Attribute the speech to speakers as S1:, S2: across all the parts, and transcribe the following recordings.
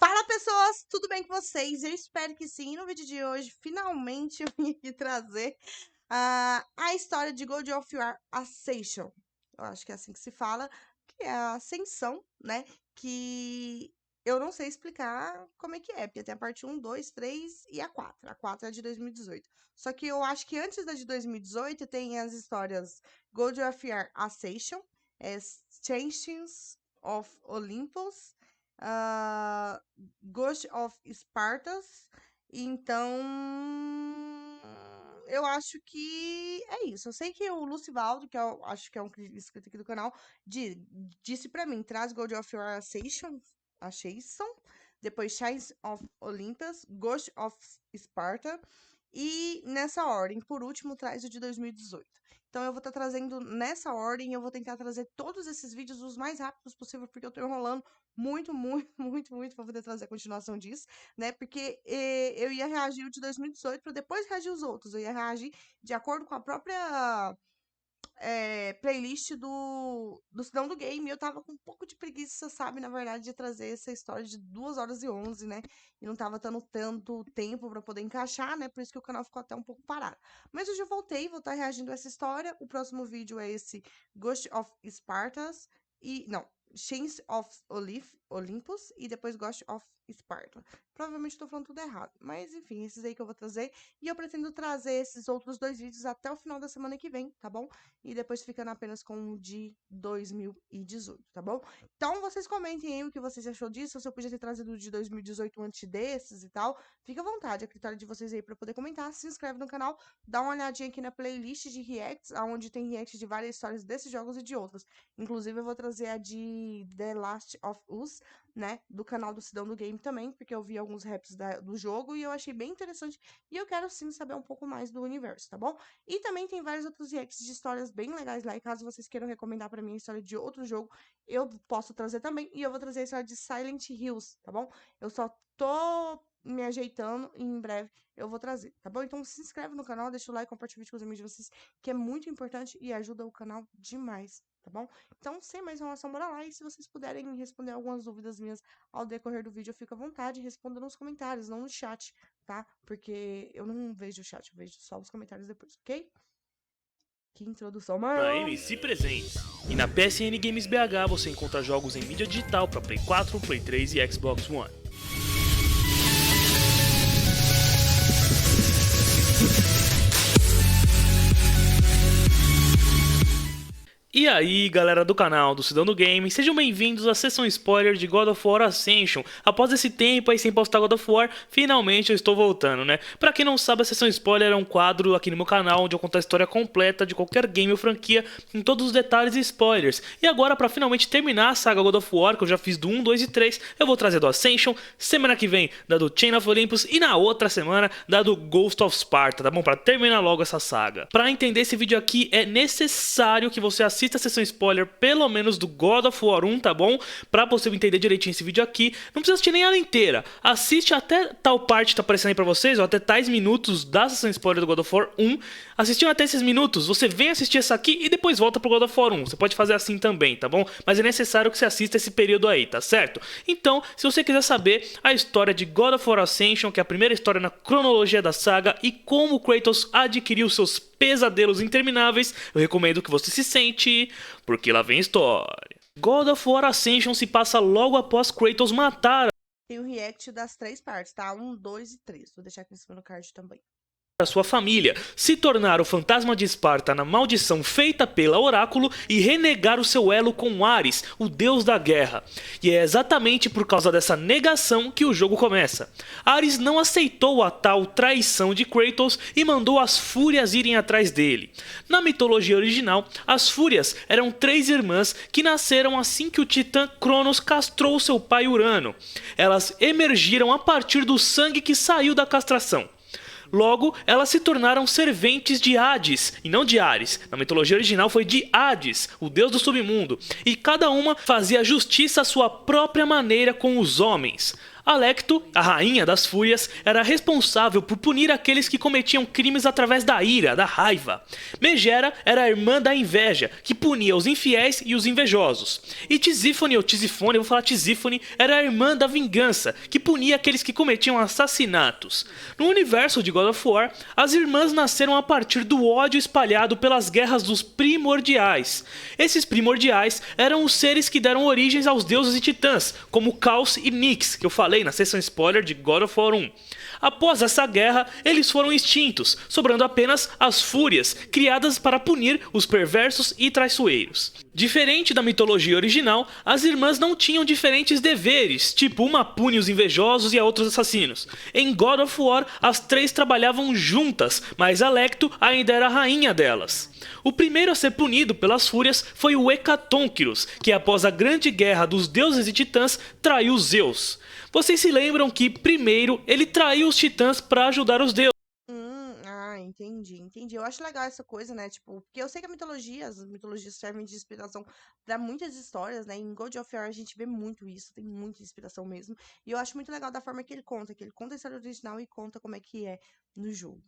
S1: Fala pessoas, tudo bem com vocês? Eu espero que sim. No vídeo de hoje, finalmente eu vim aqui trazer a história de God of War Ascension. Eu acho que é assim que se fala, que é a ascensão, né? Que eu não sei explicar como é que é, porque tem a parte 1, 2, 3 e a 4. A 4 é de 2018. Só que eu acho que antes da de 2018 tem as histórias God of War Ascension, Chains of Olympus, ah, Ghost of Spartas. Então, eu acho que é isso. Eu sei que o Lucivaldo, que eu acho que é um inscrito aqui do canal, disse pra mim, traz God of War Ascension, depois Chains of Olympus, Ghost of Sparta, e nessa ordem, por último, traz o de 2018. Então, eu vou estar trazendo nessa ordem, eu vou tentar trazer todos esses vídeos os mais rápidos possível, porque eu tô enrolando muito, muito, muito, muito pra poder trazer a continuação disso, né? Porque eu ia reagir o de 2018 para depois reagir os outros. Eu ia reagir de acordo com a própria playlist do Cidão do Game. Eu tava com um pouco de preguiça, sabe, na verdade, de trazer essa história de 2 horas e 11, né? E não tava tendo tanto tempo pra poder encaixar, né? Por isso que o canal ficou até um pouco parado. Mas hoje eu voltei, vou estar reagindo a essa história. O próximo vídeo é esse Ghost of Spartas. E, não, Chains of Olympus e depois Ghost of Sparta. Provavelmente estou falando tudo errado, mas enfim, esses aí que eu vou trazer. E eu pretendo trazer esses outros 2 vídeos até o final da semana que vem, tá bom? E depois ficando apenas com o de 2018, tá bom? Então, vocês comentem aí o que vocês achou disso, se eu podia ter trazido o de 2018 antes desses e tal. Fica à vontade, a critério de vocês aí pra poder comentar. Se inscreve no canal, dá uma olhadinha aqui na playlist de reacts, onde tem reacts de várias histórias desses jogos e de outros. Inclusive, eu vou trazer a de The Last of Us, né, do canal do Cidão do Game também, porque eu vi alguns raps do jogo e eu achei bem interessante e eu quero sim saber um pouco mais do universo, tá bom? E também tem vários outros reacts de histórias bem legais lá, e caso vocês queiram recomendar pra mim a história de outro jogo, eu posso trazer também, e eu vou trazer a história de Silent Hills, tá bom? Eu só tô me ajeitando e em breve eu vou trazer, tá bom? Então se inscreve no canal, deixa o like, compartilha o vídeo com os amigos de vocês, que é muito importante e ajuda o canal demais, tá bom? Então, sem mais enrolação, bora lá. E se vocês puderem responder algumas dúvidas minhas ao decorrer do vídeo, eu fico à vontade, responda nos comentários, não no chat, tá? Porque eu não vejo o chat, eu vejo só os comentários depois, ok? Que introdução
S2: Na
S1: maior!
S2: MC Presentes. E na PSN Games BH você encontra jogos em mídia digital para Play 4, Play 3 e Xbox One. E aí galera do canal do Cidão do Game, sejam bem-vindos à sessão spoiler de God of War Ascension. Após esse tempo aí sem postar God of War, finalmente eu estou voltando, né? Pra quem não sabe, a sessão spoiler é um quadro aqui no meu canal onde eu conto a história completa de qualquer game ou franquia, com todos os detalhes e spoilers. E agora, pra finalmente terminar a saga God of War, que eu já fiz do 1, 2 e 3, eu vou trazer do Ascension, semana que vem da do Chain of Olympus e na outra semana da do Ghost of Sparta, tá bom? Pra terminar logo essa saga. Pra entender esse vídeo aqui, é necessário que você assista a sessão spoiler pelo menos do God of War 1, tá bom? Pra você entender direitinho esse vídeo aqui, não precisa assistir nem ela inteira, assiste até tal parte que tá aparecendo aí pra vocês, ou até tais minutos da sessão spoiler do God of War 1, assistindo até esses minutos, você vem assistir essa aqui e depois volta pro God of War 1, você pode fazer assim também, tá bom? Mas é necessário que você assista esse período aí, tá certo? Então, se você quiser saber a história de God of War Ascension, que é a primeira história na cronologia da saga, e como Kratos adquiriu seus pesadelos intermináveis, eu recomendo que você se sente, porque lá vem história. God of War Ascension se passa logo após Kratos matar
S1: Tem o react das 3 partes, tá? 1, 2 e 3. Vou deixar aqui em cima no card também.
S2: a sua família, se tornar o fantasma de Esparta na maldição feita pela Oráculo e renegar o seu elo com Ares, o deus da guerra. E é exatamente por causa dessa negação que o jogo começa. Ares não aceitou a tal traição de Kratos e mandou as Fúrias irem atrás dele. Na mitologia original, as Fúrias eram 3 irmãs que nasceram assim que o titã Cronos castrou seu pai Urano. Elas emergiram a partir do sangue que saiu da castração. Logo, elas se tornaram serventes de Hades, e não de Ares. Na mitologia original foi de Hades, o deus do submundo, e cada uma fazia justiça à sua própria maneira com os homens. Alecto, a rainha das fúrias, era responsável por punir aqueles que cometiam crimes através da ira, da raiva. Megera era a irmã da inveja, que punia os infiéis e os invejosos. E Tisífone, ou Tisifone, eu vou falar Tisífone, era a irmã da vingança, que punia aqueles que cometiam assassinatos. No universo de God of War, as irmãs nasceram a partir do ódio espalhado pelas guerras dos primordiais. Esses primordiais eram os seres que deram origens aos deuses e titãs, como Caos e Nyx, que eu falei na sessão spoiler de God of War 1. Após essa guerra, eles foram extintos, sobrando apenas as Fúrias, criadas para punir os perversos e traiçoeiros. Diferente da mitologia original, as irmãs não tinham diferentes deveres, tipo uma pune os invejosos e a outros assassinos. Em God of War, as três trabalhavam juntas, mas Alecto ainda era a rainha delas. O primeiro a ser punido pelas Fúrias foi o Hecatonquirus, que após a grande guerra dos deuses e titãs, traiu Zeus. Vocês se lembram que, primeiro, ele traiu os titãs para ajudar os deuses.
S1: Entendi. Eu acho legal essa coisa, né? Tipo, porque eu sei que as mitologias servem de inspiração pra muitas histórias, né? Em God of War a gente vê muito isso, tem muita inspiração mesmo. E eu acho muito legal da forma que ele conta a história original e conta como é que é no jogo.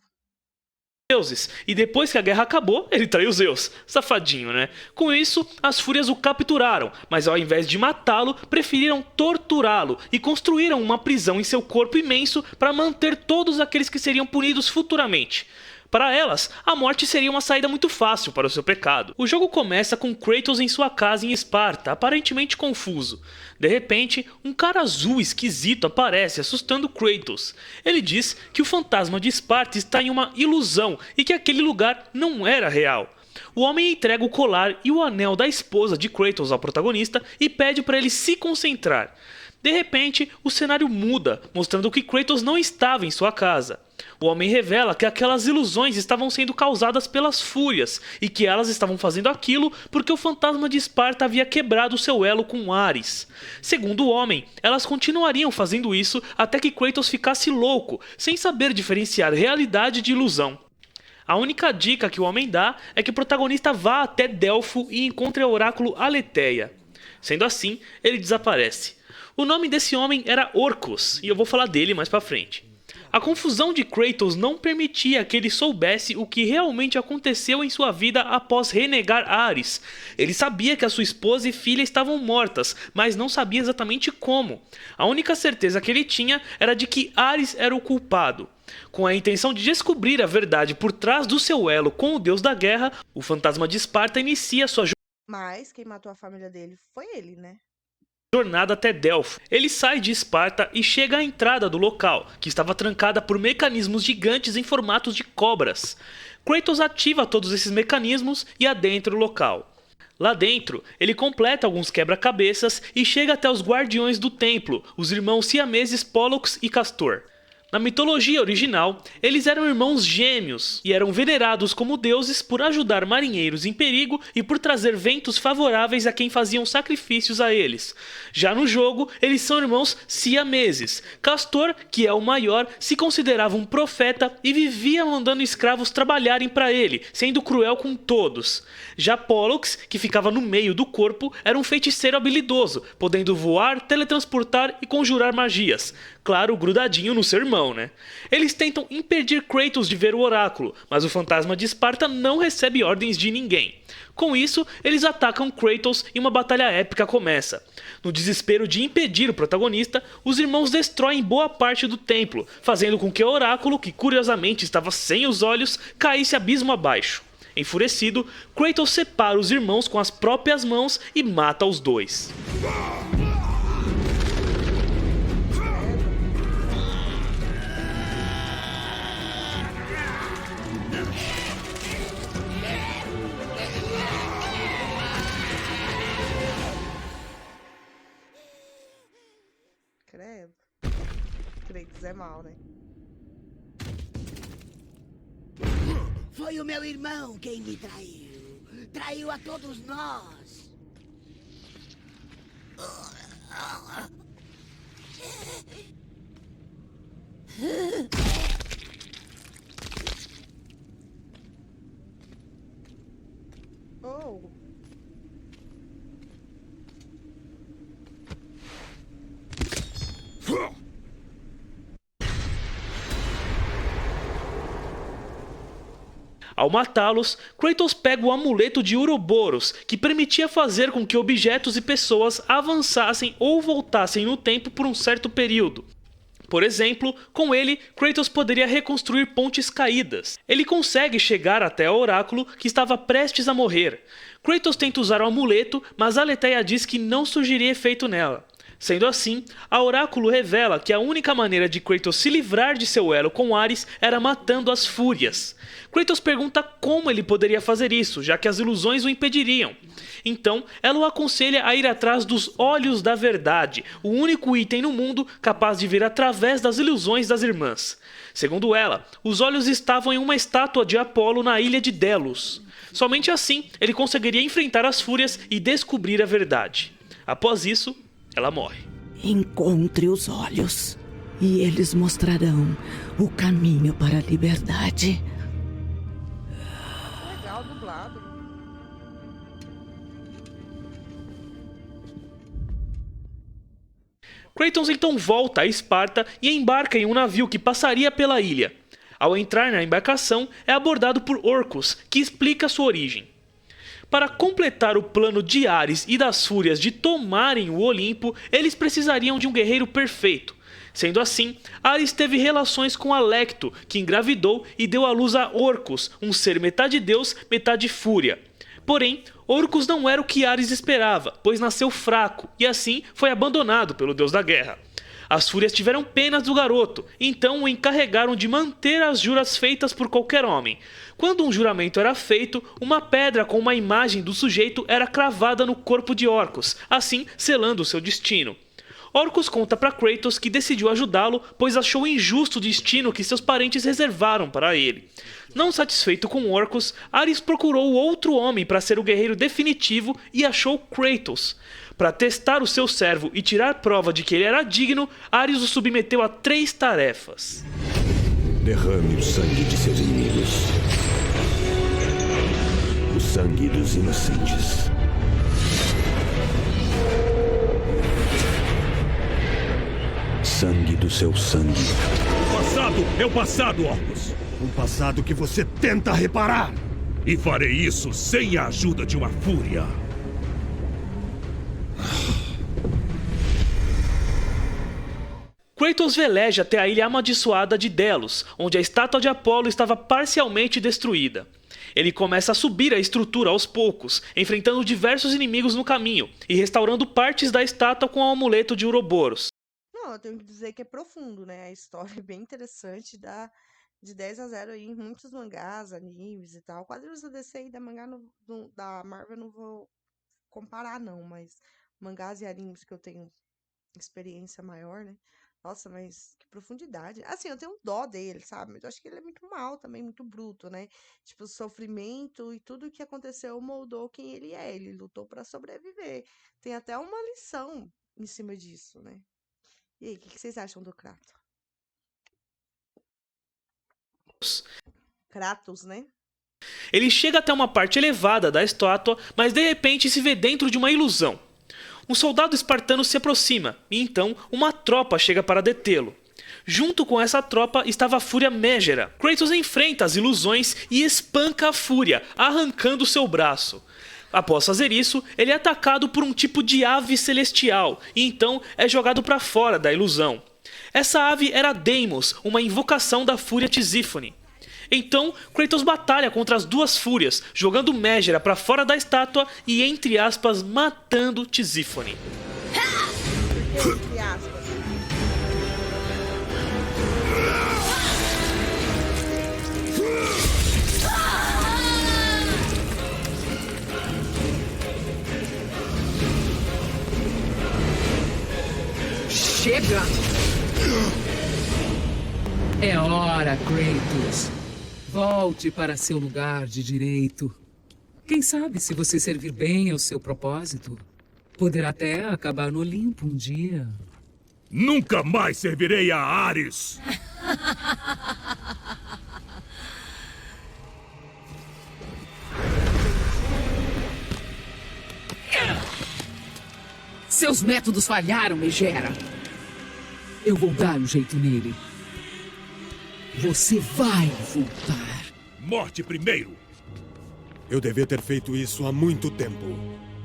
S2: E depois que a guerra acabou, ele traiu Zeus. Safadinho, né? Com isso, as Fúrias o capturaram, mas ao invés de matá-lo, preferiram torturá-lo e construíram uma prisão em seu corpo imenso para manter todos aqueles que seriam punidos futuramente. Para elas, a morte seria uma saída muito fácil para o seu pecado. O jogo começa com Kratos em sua casa em Esparta, aparentemente confuso. De repente, um cara azul esquisito aparece, assustando Kratos. Ele diz que o fantasma de Esparta está em uma ilusão e que aquele lugar não era real. O homem entrega o colar e o anel da esposa de Kratos ao protagonista e pede para ele se concentrar. De repente, o cenário muda, mostrando que Kratos não estava em sua casa. O homem revela que aquelas ilusões estavam sendo causadas pelas Fúrias e que elas estavam fazendo aquilo porque o fantasma de Esparta havia quebrado seu elo com Ares. Segundo o homem, elas continuariam fazendo isso até que Kratos ficasse louco, sem saber diferenciar realidade de ilusão. A única dica que o homem dá é que o protagonista vá até Delfo e encontre o oráculo Aletheia. Sendo assim, ele desaparece. O nome desse homem era Orcus, e eu vou falar dele mais pra frente. A confusão de Kratos não permitia que ele soubesse o que realmente aconteceu em sua vida após renegar Ares. Ele sabia que a sua esposa e filha estavam mortas, mas não sabia exatamente como. A única certeza que ele tinha era de que Ares era o culpado. Com a intenção de descobrir a verdade por trás do seu elo com o deus da guerra, o fantasma de Esparta inicia sua
S1: Mas quem matou a família dele foi ele, né?
S2: jornada até Delfo. Ele sai de Esparta e chega à entrada do local, que estava trancada por mecanismos gigantes em formatos de cobras. Kratos ativa todos esses mecanismos e adentra o local. Lá dentro, ele completa alguns quebra-cabeças e chega até os guardiões do templo, os irmãos siameses Pollux e Castor. Na mitologia original, eles eram irmãos gêmeos e eram venerados como deuses por ajudar marinheiros em perigo e por trazer ventos favoráveis a quem faziam sacrifícios a eles. Já no jogo, eles são irmãos siameses. Castor, que é o maior, se considerava um profeta e vivia mandando escravos trabalharem para ele, sendo cruel com todos. Já Pollux, que ficava no meio do corpo, era um feiticeiro habilidoso, podendo voar, teletransportar e conjurar magias. Claro, grudadinho no seu irmão, né? Eles tentam impedir Kratos de ver o oráculo, mas o fantasma de Esparta não recebe ordens de ninguém. Com isso, eles atacam Kratos e uma batalha épica começa. No desespero de impedir o protagonista, os irmãos destroem boa parte do templo, fazendo com que o oráculo, que curiosamente estava sem os olhos, caísse abismo abaixo. Enfurecido, Kratos separa os irmãos com as próprias mãos e mata os dois.
S1: Credo. Kratos é mal, né?
S3: Foi o meu irmão quem me traiu. Traiu a todos nós.
S1: Oh.
S2: Ao matá-los, Kratos pega o amuleto de Ouroboros, que permitia fazer com que objetos e pessoas avançassem ou voltassem no tempo por um certo período. Por exemplo, com ele, Kratos poderia reconstruir pontes caídas. Ele consegue chegar até o oráculo, que estava prestes a morrer. Kratos tenta usar o amuleto, mas Aletheia diz que não surgiria efeito nela. Sendo assim, a oráculo revela que a única maneira de Kratos se livrar de seu elo com Ares era matando as fúrias. Kratos pergunta como ele poderia fazer isso, já que as ilusões o impediriam. Então, ela o aconselha a ir atrás dos Olhos da Verdade, o único item no mundo capaz de ver através das ilusões das irmãs. Segundo ela, os olhos estavam em uma estátua de Apolo na ilha de Delos. Somente assim, ele conseguiria enfrentar as fúrias e descobrir a verdade. Após isso, ela morre.
S4: Encontre os olhos, e eles mostrarão o caminho para a liberdade.
S1: Legal, dublado.
S2: Kratos então volta a Esparta e embarca em um navio que passaria pela ilha. Ao entrar na embarcação, é abordado por Orcus, que explica sua origem. Para completar o plano de Ares e das Fúrias de tomarem o Olimpo, eles precisariam de um guerreiro perfeito. Sendo assim, Ares teve relações com Alecto, que engravidou e deu à luz a Orcus, um ser metade deus, metade fúria. Porém, Orcus não era o que Ares esperava, pois nasceu fraco e assim foi abandonado pelo deus da guerra. As fúrias tiveram pena do garoto, então o encarregaram de manter as juras feitas por qualquer homem. Quando um juramento era feito, uma pedra com uma imagem do sujeito era cravada no corpo de Orcus, assim selando seu destino. Orcus conta para Kratos que decidiu ajudá-lo, pois achou injusto o destino que seus parentes reservaram para ele. Não satisfeito com Orcus, Ares procurou outro homem para ser o guerreiro definitivo e achou Kratos. Para testar o seu servo e tirar prova de que ele era digno, Ares o submeteu a 3 tarefas.
S5: Derrame o sangue de seus inimigos. O sangue dos inocentes. Sangue do seu sangue.
S6: O passado é o passado, Orcus. Um passado que você tenta reparar. E farei isso sem a ajuda de uma fúria.
S2: Kratos veleja até a ilha amaldiçoada de Delos, onde a estátua de Apolo estava parcialmente destruída. Ele começa a subir a estrutura aos poucos, enfrentando diversos inimigos no caminho e restaurando partes da estátua com o amuleto de Ouroboros.
S1: Não, eu tenho que dizer que é profundo, né? A história é bem interessante, dá de 10 a 0 aí em muitos mangás, animes e tal. Quadrinhos da DC e da da Marvel eu não vou comparar, não, mas mangás e animes que eu tenho experiência maior, né? Nossa, mas que profundidade. Assim, eu tenho um dó dele, sabe? Mas eu acho que ele é muito mal também, muito bruto, né? Tipo, o sofrimento e tudo o que aconteceu moldou quem ele é. Ele lutou pra sobreviver. Tem até uma lição em cima disso, né? E aí, o que vocês acham do Kratos? Kratos, né?
S2: Ele chega até uma parte elevada da estátua, mas de repente se vê dentro de uma ilusão. Um soldado espartano se aproxima, e então uma tropa chega para detê-lo. Junto com essa tropa estava a Fúria Mégera. Kratos enfrenta as ilusões e espanca a Fúria, arrancando seu braço. Após fazer isso, ele é atacado por um tipo de ave celestial, e então é jogado para fora da ilusão. Essa ave era Deimos, uma invocação da Fúria Tisífone. Então, Kratos batalha contra as duas fúrias, jogando Mégera para fora da estátua e, entre aspas, matando Tisífone.
S1: Entre aspas.
S7: Chega! É hora, Kratos. Volte para seu lugar de direito. Quem sabe, se você servir bem ao seu propósito, poderá até acabar no Olimpo um dia.
S6: Nunca mais servirei a Ares!
S7: Seus métodos falharam, Megera. Eu vou dar um jeito nele. Você vai voltar.
S6: Morte primeiro!
S5: Eu devia ter feito isso há muito tempo.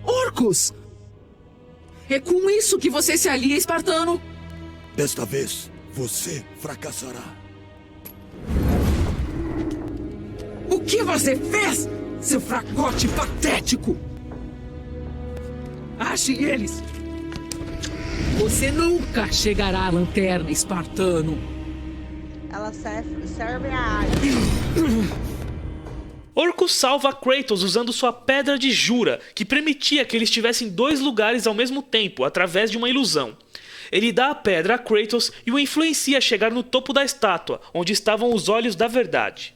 S7: Orcus! É com isso que você se alia, espartano?
S5: Desta vez, você fracassará.
S7: O que você fez, seu fracote patético? Ache eles! Você nunca chegará à lanterna, espartano!
S1: Ela serve a área.
S2: Orcus salva Kratos usando sua Pedra de Jura, que permitia que ele estivesse em 2 lugares ao mesmo tempo, através de uma ilusão. Ele dá a pedra a Kratos e o influencia a chegar no topo da estátua, onde estavam os Olhos da Verdade.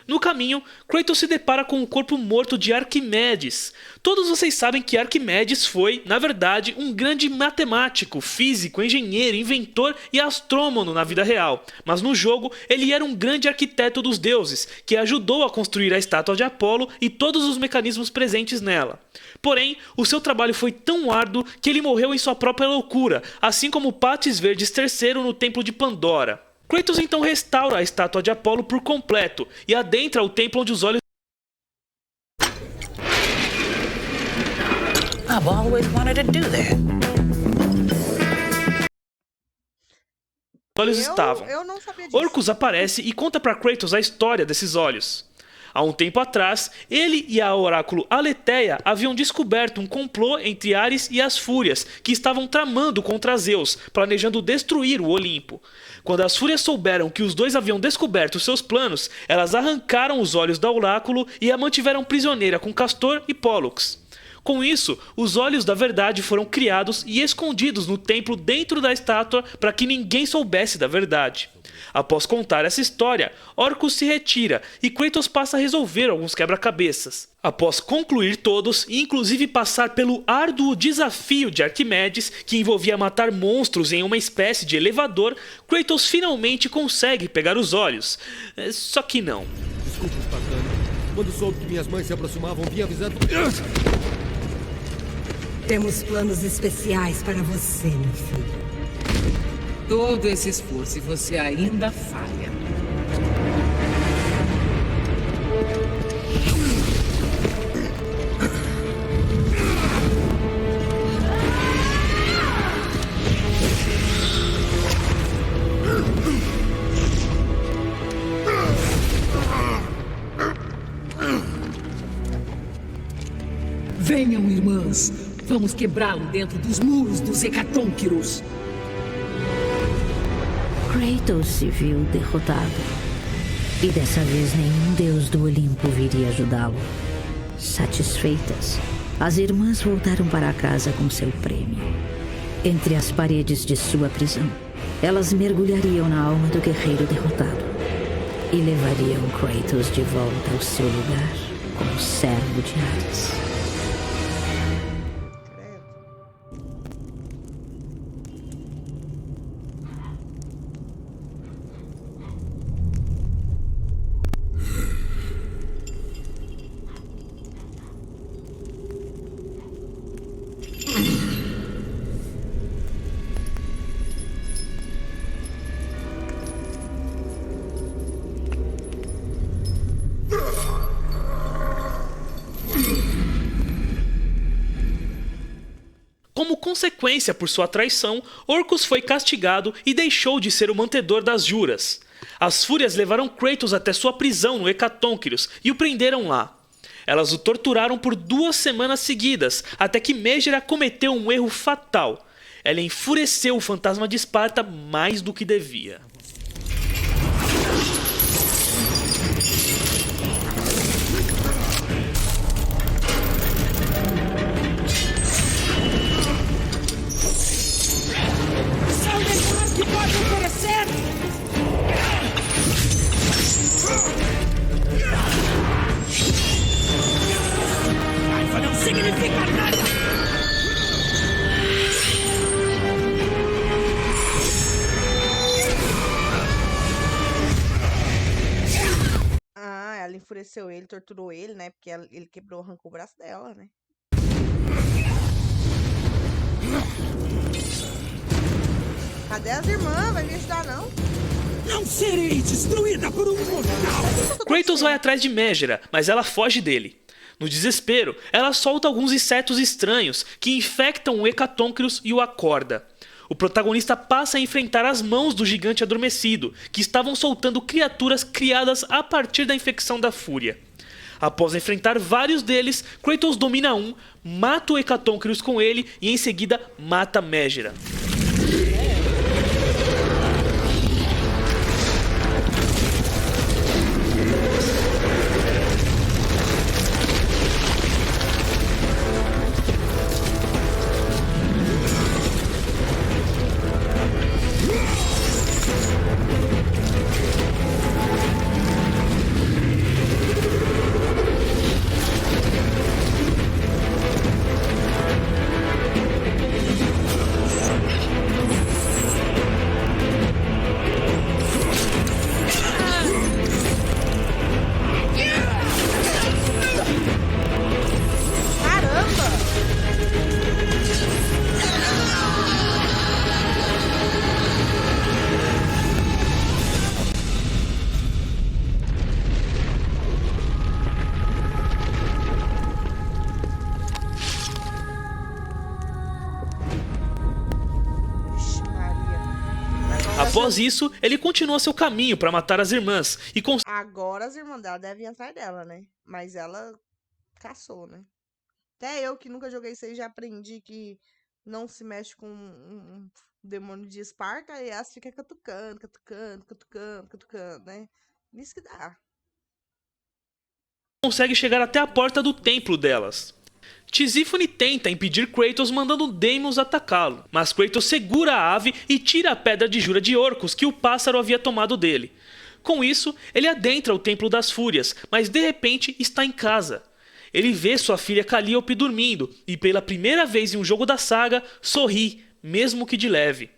S2: No caminho, Kratos se depara com o corpo morto de Arquimedes. Todos vocês sabem que Arquimedes foi, na verdade, um grande matemático, físico, engenheiro, inventor e astrônomo na vida real. Mas no jogo, ele era um grande arquiteto dos deuses, que ajudou a construir a estátua de Apolo e todos os mecanismos presentes nela. Porém, o seu trabalho foi tão árduo que ele morreu em sua própria loucura, assim como Pátis Verdes III no Templo de Pandora. Kratos então restaura a estátua de Apolo por completo e adentra o templo onde os olhos
S8: I've always wanted to do that.
S2: estavam.
S1: Eu não sabia disso.
S2: Orcus aparece e conta para Kratos a história desses olhos. Há um tempo atrás, ele e a oráculo Aletheia haviam descoberto um complô entre Ares e as Fúrias, que estavam tramando contra Zeus, planejando destruir o Olimpo. Quando as Fúrias souberam que os dois haviam descoberto seus planos, elas arrancaram os olhos da oráculo e a mantiveram prisioneira com Castor e Pólux. Com isso, os Olhos da Verdade foram criados e escondidos no templo dentro da estátua para que ninguém soubesse da verdade. Após contar essa história, Orcus se retira e Kratos passa a resolver alguns quebra-cabeças. Após concluir todos e inclusive passar pelo árduo desafio de Arquimedes, que envolvia matar monstros em uma espécie de elevador, Kratos finalmente consegue pegar os olhos. Só que não.
S5: Desculpe, espartano. Quando soube que minhas mães se aproximavam, vim avisando...
S9: Temos planos especiais para você, meu filho.
S7: Todo esse esforço e você ainda falha. Venham, irmãs. Vamos quebrá-lo dentro dos muros dos Hecatônquiros.
S10: Kratos se viu derrotado. E dessa vez nenhum deus do Olimpo viria ajudá-lo. Satisfeitas, as irmãs voltaram para casa com seu prêmio. Entre as paredes de sua prisão, elas mergulhariam na alma do guerreiro derrotado e levariam Kratos de volta ao seu lugar como servo de Ares.
S2: Como consequência por sua traição, Orcus foi castigado e deixou de ser o mantedor das juras. As Fúrias levaram Kratos até sua prisão no Hecatônquiros e o prenderam lá. Elas o torturaram por 2 semanas seguidas, até que Mégera cometeu um erro fatal. Ela enfureceu o fantasma de Esparta mais do que devia.
S1: Ela enfureceu ele, torturou ele, né? Porque ele quebrou, arrancou o braço dela, né? Cadê as irmãs? Vai me ajudar, não?
S3: Não serei destruída por um mortal!
S2: Kratos vai atrás de Megera, mas ela foge dele. No desespero, ela solta alguns insetos estranhos que infectam o Hecatonchirus e o acorda. O protagonista passa a enfrentar as mãos do gigante adormecido, que estavam soltando criaturas criadas a partir da infecção da fúria. Após enfrentar vários deles, Kratos domina um, mata o Hecatonchirus com ele e em seguida mata Megera. Após isso, ele continua seu caminho para matar as irmãs e
S1: Agora as irmãs dela devem ir atrás dela, né? Mas ela caçou, né? Até eu que nunca joguei isso aí já aprendi que não se mexe com um demônio de Esparta e elas ficam catucando, né? Nisso que dá.
S2: consegue chegar até a porta do templo delas. Tisífone tenta impedir Kratos mandando Deimos atacá-lo, mas Kratos segura a ave e tira a pedra de jura de Orcus que o pássaro havia tomado dele. Com isso, ele adentra o Templo das Fúrias, mas de repente está em casa. Ele vê sua filha Calliope dormindo e pela primeira vez em um jogo da saga, sorri, mesmo que de leve.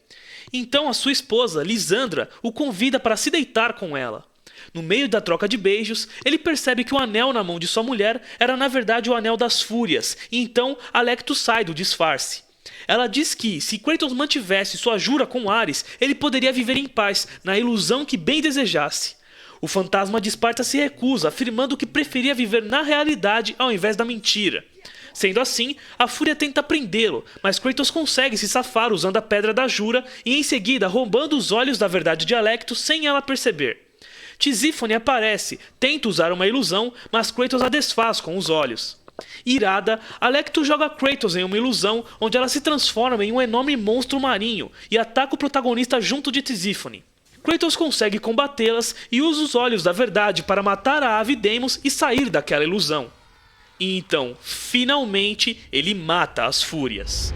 S2: Então a sua esposa, Lisandra, o convida para se deitar com ela. No meio da troca de beijos, ele percebe que o anel na mão de sua mulher era na verdade o Anel das Fúrias, e então Alecto sai do disfarce. Ela diz que, se Kratos mantivesse sua jura com Ares, ele poderia viver em paz, na ilusão que bem desejasse. O fantasma de Esparta se recusa, afirmando que preferia viver na realidade ao invés da mentira. Sendo assim, a Fúria tenta prendê-lo, mas Kratos consegue se safar usando a Pedra da Jura e em seguida roubando os olhos da verdade de Alecto sem ela perceber. Tisífone aparece, tenta usar uma ilusão, mas Kratos a desfaz com os olhos. Irada, Alecto joga Kratos em uma ilusão onde ela se transforma em um enorme monstro marinho e ataca o protagonista junto de Tisífone. Kratos consegue combatê-las e usa os olhos da verdade para matar a ave Deimos e sair daquela ilusão. E então, finalmente, ele mata as Fúrias.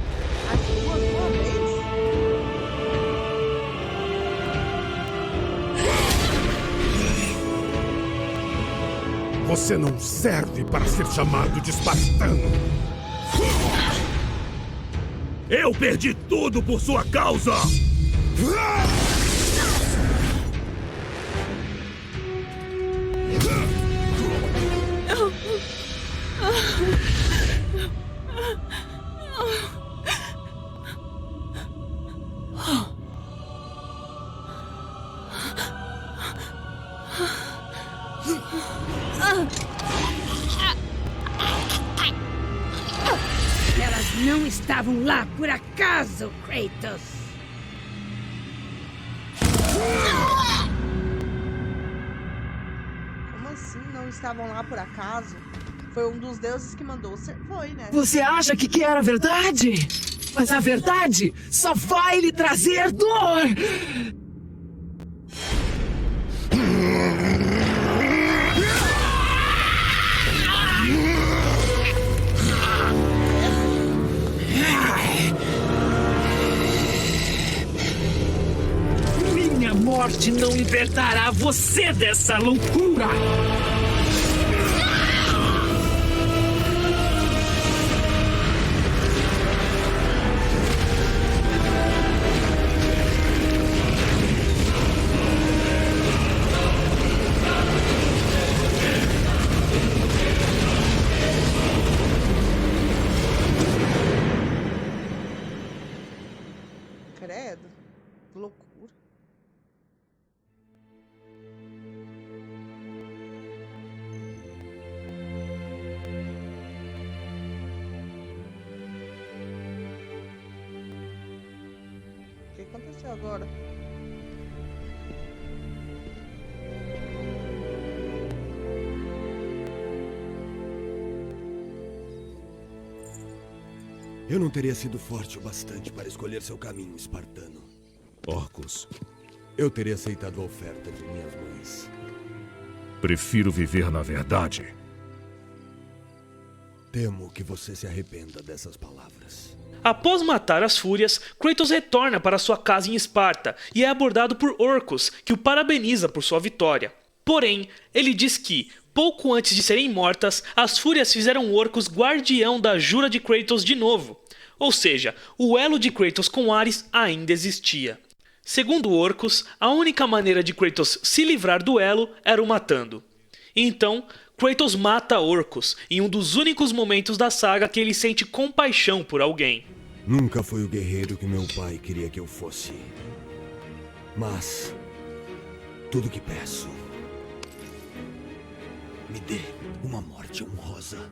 S6: Você não serve para ser chamado de espartano. Eu perdi tudo por sua causa!
S9: Elas não estavam lá por acaso, Kratos.
S1: Como assim não estavam lá por acaso? Foi um dos deuses que mandou. Foi, né?
S7: Você acha que era verdade? Mas a verdade só vai lhe trazer dor! Minha morte não libertará você dessa loucura!
S1: Credo. Que loucura.
S5: Eu não teria sido forte o bastante para escolher seu caminho, espartano.
S6: Orcus,
S5: Eu teria aceitado a oferta de minhas mães.
S6: prefiro viver na verdade.
S5: Temo que você se arrependa dessas palavras.
S2: Após matar as fúrias, Kratos retorna para sua casa em Esparta e é abordado por Orcus, que o parabeniza por sua vitória. Porém, ele diz que, pouco antes de serem mortas, as fúrias fizeram Orcus guardião da jura de Kratos de novo. Ou seja, o elo de Kratos com Ares ainda existia. Segundo Orcus, a única maneira de Kratos se livrar do elo era o matando. Então, Kratos mata Orcus em um dos únicos momentos da saga que ele sente compaixão por alguém.
S5: Nunca fui o guerreiro que meu pai queria que eu fosse. Mas tudo que peço, me dê uma morte honrosa.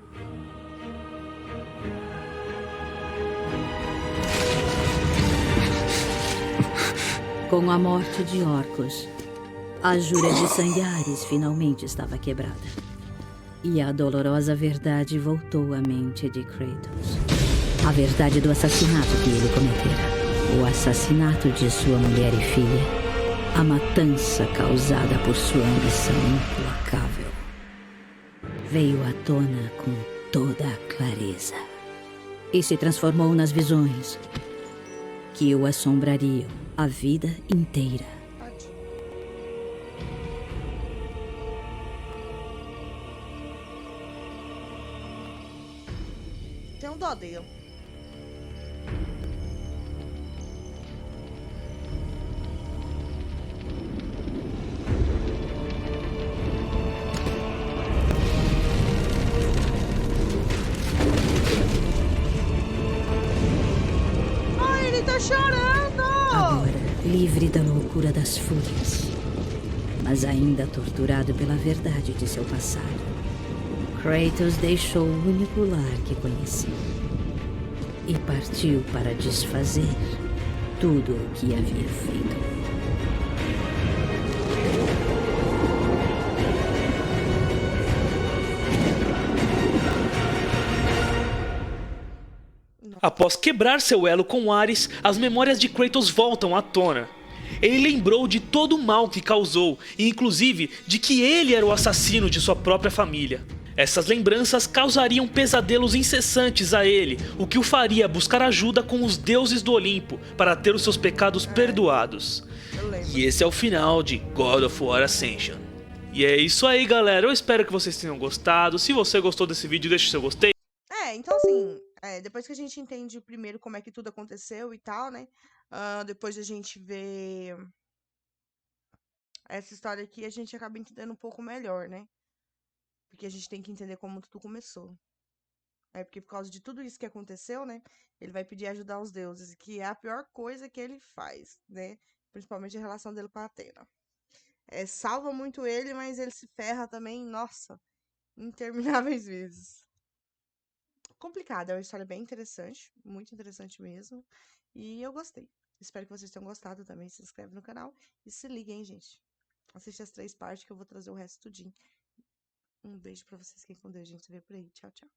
S10: Com a morte de Orcus, a jura de sangue Ares finalmente estava quebrada. E a dolorosa verdade voltou à mente de Kratos. A verdade do assassinato que ele cometera. O assassinato de sua mulher e filha. A matança causada por sua ambição implacável. Veio à tona com toda a clareza. E se transformou nas visões que o assombrariam a vida inteira.
S1: Tem um dó dele. Ai, ele tá chorando!
S10: Agora, livre da loucura das fúrias, mas ainda torturado pela verdade de seu passado, Kratos deixou o único lar que conhecia e partiu para desfazer tudo o que havia feito.
S2: Após quebrar seu elo com Ares, as memórias de Kratos voltam à tona. Ele lembrou de todo o mal que causou, e inclusive de que ele era o assassino de sua própria família. Essas lembranças causariam pesadelos incessantes a ele, o que o faria buscar ajuda com os deuses do Olimpo para ter os seus pecados perdoados. E esse é o final de God of War Ascension. E é isso aí, galera, eu espero que vocês tenham gostado. Se você gostou desse vídeo, deixa o seu gostei.
S1: Então assim, depois que a gente entende primeiro como é que tudo aconteceu e tal, né? Depois a gente vê essa história aqui, a gente acaba entendendo um pouco melhor, né? Porque a gente tem que entender como tudo começou. Porque por causa de tudo isso que aconteceu, né? Ele vai pedir ajuda aos deuses, que é a pior coisa que ele faz, né? Principalmente a relação dele com a Atena. Salva muito ele, mas ele se ferra também, nossa, intermináveis vezes. Complicado, é uma história bem interessante, muito interessante mesmo. E eu gostei. Espero que vocês tenham gostado também. Se inscreve no canal e se liguem, gente. Assiste as 3 partes que eu vou trazer o resto tudinho. Um beijo pra vocês, fiquem com Deus, gente. Se vê por aí. Tchau, tchau.